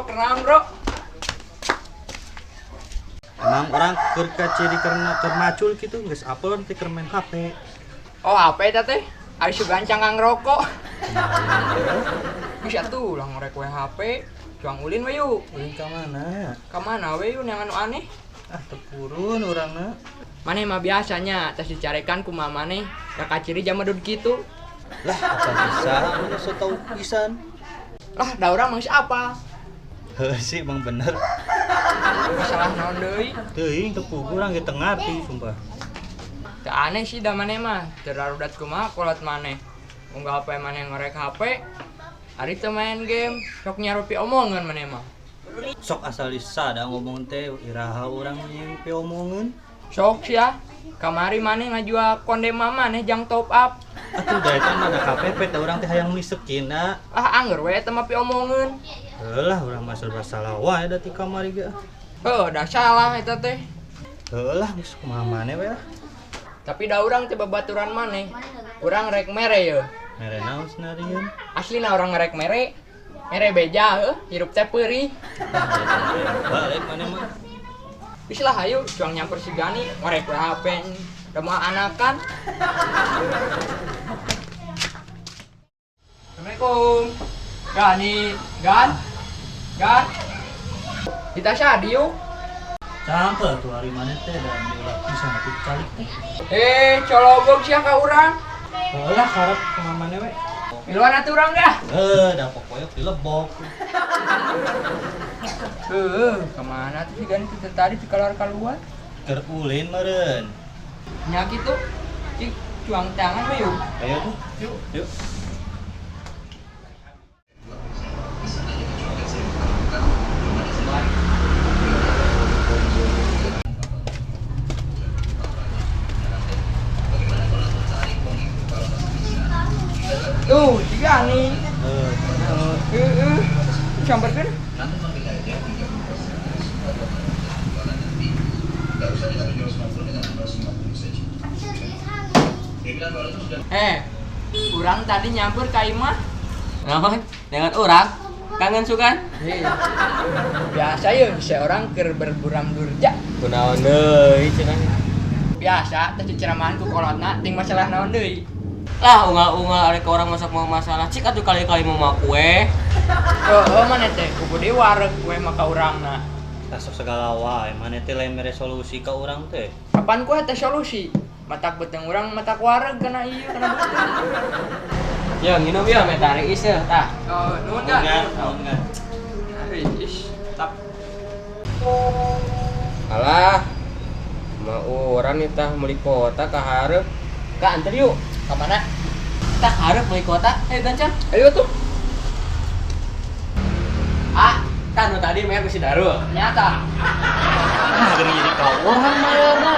kenal bro. Emang orang kerja ciri karena termacul gitu geus apel teh keur main HP. Oh apa eta teh? Ari sugan cangkang rokok. Bisa tuh lah ngorek we HP. Cuang ulin we yuk. Ulin ka mana? Ka mana we yuk yang anu aneh? Ah tepurun urangna. Maneh mah biasanya tes dicarekan ku mamane da kaciri jamadud kitu. Lah apa bisa anu so tau pisan. Lah da urang mah apa? Heuh sih emang bener. Masalah naon deui? Teuing teu puguh urang ge teu ngarti sumpah. Teu aneh sih da maneh mah, terarudat kumaha kolot maneh. Unggah HP maneh ngorek HP. Ari teu main game, sok nyarupi omongan maneh mah. Sok asal disada ngomong teh iraha urang nyimpi omongeun. Sok sia. Kamari maneh ngajual konde maneh jang top up. Atuh da eta mah da KPP teh urang teh hayang miseukina. Ah angger we teu mah pi omongeun. Heulah urang mah serba salah wae da ti kamari ge. Heuh, da salah eta teh. Heulah geus kumaha maneh we lah. Tapi da urang teh babaturan maneh. Urang rek mere ye. Mere naon senarieun? Aslina urang rek mere. Mere beja heuh, hirup teh peurih. Balik maneh mah. Bis lah hayu cuang nyamper si Gani ngorek we HP. Da mah anakan. Assalamualaikum. Gani, Gan. Kita sadi yuk. Campur tuh hari maneh teh dan diulah bisa nanti calik teh. Cologog sia ka urang. Heulah karep kumaha maneh we. Miluan atuh urang dah. Da pokoknya dilebok. Kemana tuh si Gani tuh tadi di keluar. Keur ulin meureun. Nya kitu. Cik cuang tangan we yuk. Ayo tuh. Yuk. Tuh, si Gani. Naon? Samperkeun. Urang tadi nyamper ka imah. Naon? Dengan orang? Kangen sugan? Biasa ya, seorang keur berburam durja. Kunaon deui cenah? Biasa, teh ceceramahan ku kolotna ting masalah naon deui. Lah unggal-unggal arek orang masak mau masalah cik atuh kali-kali mau mah kue. Heuh maneh teh kudu di wareg we maka urangna. Tah sok segala wae maneh teh lain mere solusi ka urang teh. Kapan ku teh solusi? Matak beteng urang matak wareg kana ieu kana beuteung. Ya nginum ya metari is ya tah. Oh, nuhun Gan. Naon enggak? Ish, tap. Alah. Mau orang nih tah meuli kota ka hareup. Ka anter yuk. Ka mana? Tah hareup meuli kota. Gancan. Ayo tuh. Tah nu tadi mer bisi daru. Ternyata. Geuning jadi ka urang mayarna.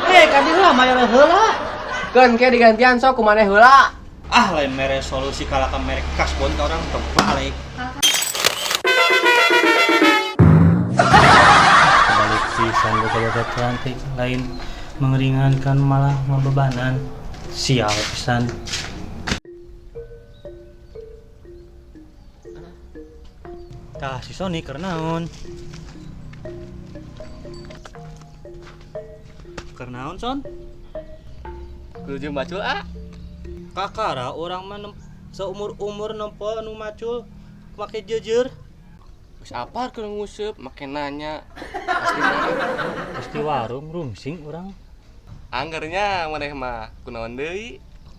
Kan heula mayar heula. Keun ke digantian sok kumaneh heula. Lain mere solusi kalaka merek kasbon ka urang terbalik. Balik pisan budak cantik lain mengeringankan malah membebanan. Sial pisan. Tah si Sony keur naon? Keur naon Son? Kudu macul Kakara orang mah seumur-umur nempo anu macul make jejer. Geus apar keur nguseup make nanya. Pasti warung rungsing urang. Anggernya maneh mah kunaon deui?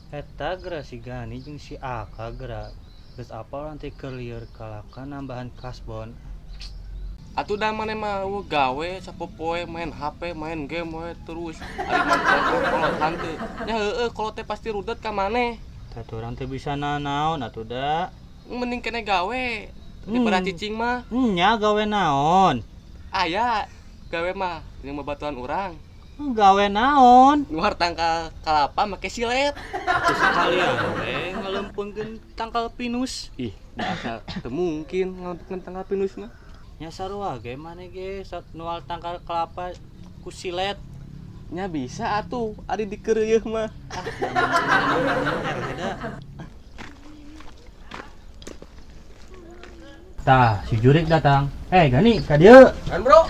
Eta geura si Gani jeung si Aka geura geus apa urang teh keur lieur kalaka nambahan kasbon. Atuh da maneh mah gawe sapopoe main HP, main game we terus ari mah kolot hanteu. Nya heueuh kolot teh pasti rudet ka maneh. Tah urang teh bisa nanaon atuh da. Mending kene gawe. Daripada cicing mah. Nya gawe naon? Aya gawe mah yang bebatuan urang. Gawe naon? Nuhar tangkal kalapa make silet. Atuh sekalian we ngalempengkeun tangkal pinus. Ih, biasa teu mungkin ngalempengkeun tangkal pinus mah. Nya sarua ge maneh ge nual tangkal kelapa ku silet. Nya bisa atuh ari dikeureuh mah. Tah, si Jurik datang. Gani, ka dieu. Kan bro?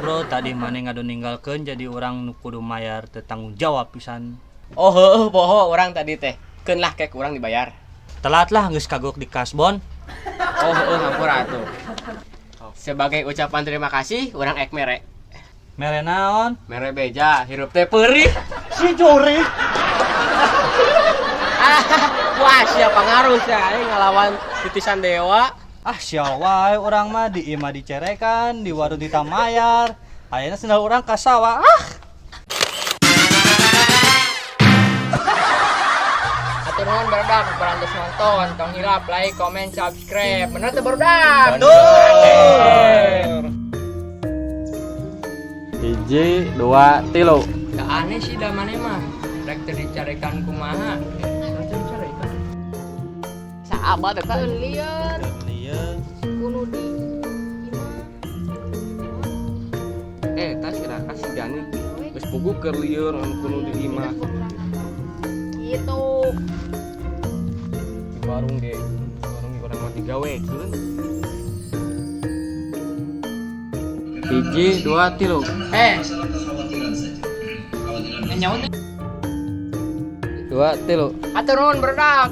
Bro, tadi maneh ngadu ninggalkeun jadi orang nu kudu mayar teu tanggung jawab pisan. Oh heuh poho orang tadi teh. Keun lah kek urang dibayar. Telat lah geus kagok di kasbon. Oh heuh hampura atuh. Sebagai ucapan terima kasih, urang ek mere. Mere naon? Mere beja, hirup teh peurih. Si Jurik. Wah, siapa pengaruh saya ngelawan titisan dewa. Ah, sial wae urang mah di imah dicerekan, di warung ditamayar. Ayeuna sendal urang ka sawah. Atur nuhun barudak parantos nonton, tong hilap, like, comment, subscribe. Bener teh barudak? Hiji, dua, tilu. Teu aneh sih da maneh mah. Rek teu dicarekan kumaha. Rek teu dicarekan. Sahabat eta lieur. Lieu. Tas kira kasih Gani. Geus pugu keur lieur anu kudu di imah. Gitu. Di warung ge. Warung ge urang mah digawekeun. Hiji, dua, tilu. Nyaut. Dua, tilu. Atur nuhun barudak.